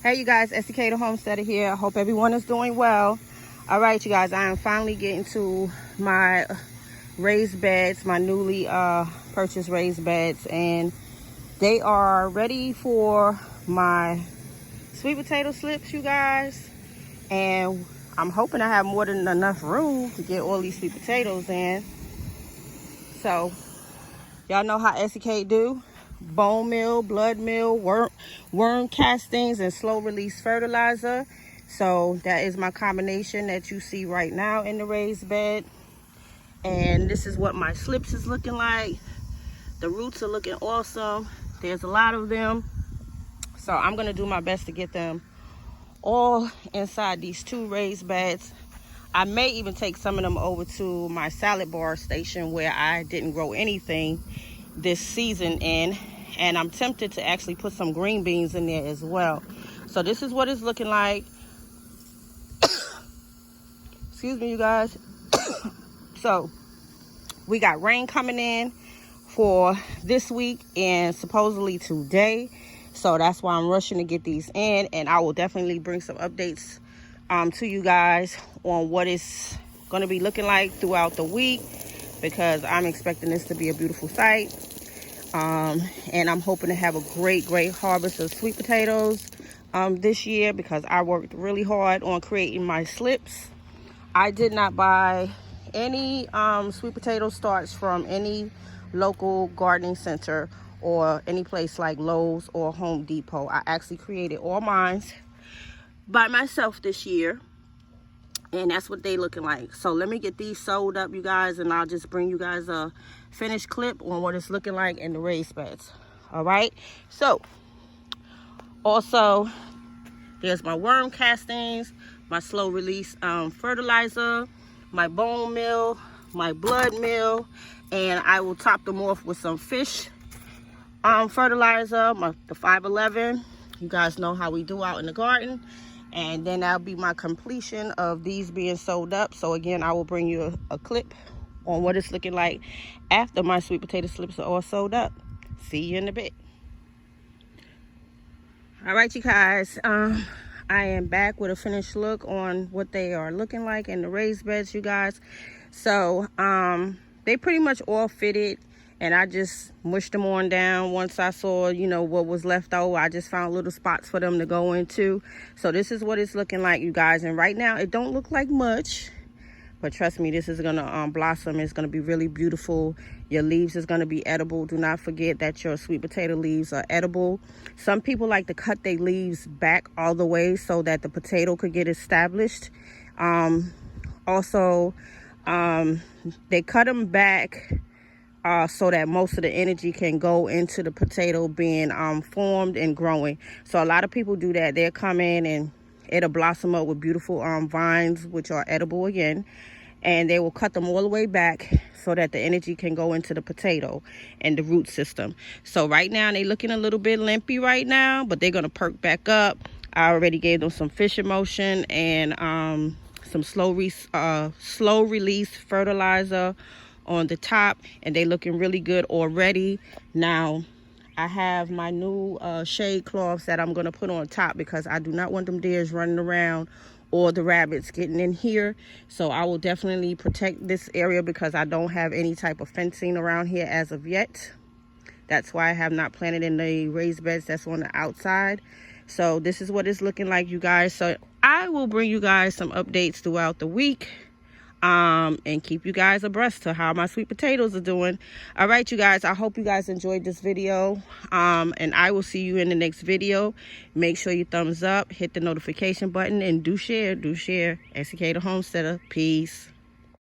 Hey you guys, Esikhomesteddah Homesteading here. I hope everyone is doing well. All right, you guys, I am finally getting to my raised beds, my newly purchased raised beds, and they are ready for my sweet potato slips, you guys. And I'm hoping I have more than enough room to get all these sweet potatoes in. So y'all know how Esikhomesteddah do. Bone meal, blood meal, worm castings, and slow release fertilizer. So that is my combination that you see right now in the raised bed. And this is what my slips is looking like. The roots are looking awesome. There's a lot of them. So I'm gonna do my best to get them all inside these two raised beds. I may even take some of them over to my salad bar station where I didn't grow anything this season in, and I'm tempted to actually put some green beans in there as well. So this is what it's looking like. Excuse me, you guys. So we got rain coming in for this week and supposedly today, so that's why I'm rushing to get these in, and I will definitely bring some updates to you guys on what it's going to be looking like throughout the week, because I'm expecting this to be a beautiful sight. And I'm hoping to have a great harvest of sweet potatoes this year, because I worked really hard on creating my slips. I did not buy any sweet potato starts from any local gardening center or any place like Lowe's or Home Depot. I actually created all mine by myself this year, and that's what they looking like. So let me get these sewed up, you guys, and I'll just bring you guys a finished clip on what it's looking like in the raised beds. All right, so also there's my worm castings, my slow release fertilizer, my bone meal, my blood meal, and I will top them off with some fish fertilizer, the 511. You guys know how we do out in the garden. And then that'll be my completion of these being sewed up. So again, I will bring you a clip on what it's looking like after my sweet potato slips are all sewed up. See you in a bit. All right, you guys, I am back with a finished look on what they are looking like in the raised beds, you guys. So they pretty much all fitted, and I just mushed them on down. Once I saw, you know, what was left over, I just found little spots for them to go into. So this is what it's looking like, you guys. And right now it don't look like much, but trust me, this is gonna blossom. It's gonna be really beautiful. Your leaves is gonna be edible. Do not forget that your sweet potato leaves are edible. Some people like to cut their leaves back all the way so that the potato could get established. Also, they cut them back so that most of the energy can go into the potato being formed and growing. So a lot of people do that. They'll come in and it'll blossom up with beautiful vines, which are edible again, and they will cut them all the way back so that the energy can go into the potato and the root system. So right now they're looking a little bit limpy right now, but they're gonna perk back up. I already gave them some fish emulsion and some slow release fertilizer on the top, and they looking really good already. Now I have my new shade cloths that I'm gonna put on top, because I do not want them deers running around or the rabbits getting in here. So I will definitely protect this area, because I don't have any type of fencing around here as of yet. That's why I have not planted in the raised beds that's on the outside. So this is what it's looking like, you guys. So I will bring you guys some updates throughout the week, and keep you guys abreast to how my sweet potatoes are doing. All right, you guys, I hope you guys enjoyed this video, and I will see you in the next video. Make sure you thumbs up, hit the notification button, and do share. Esikhomesteddah Homesteading. Peace.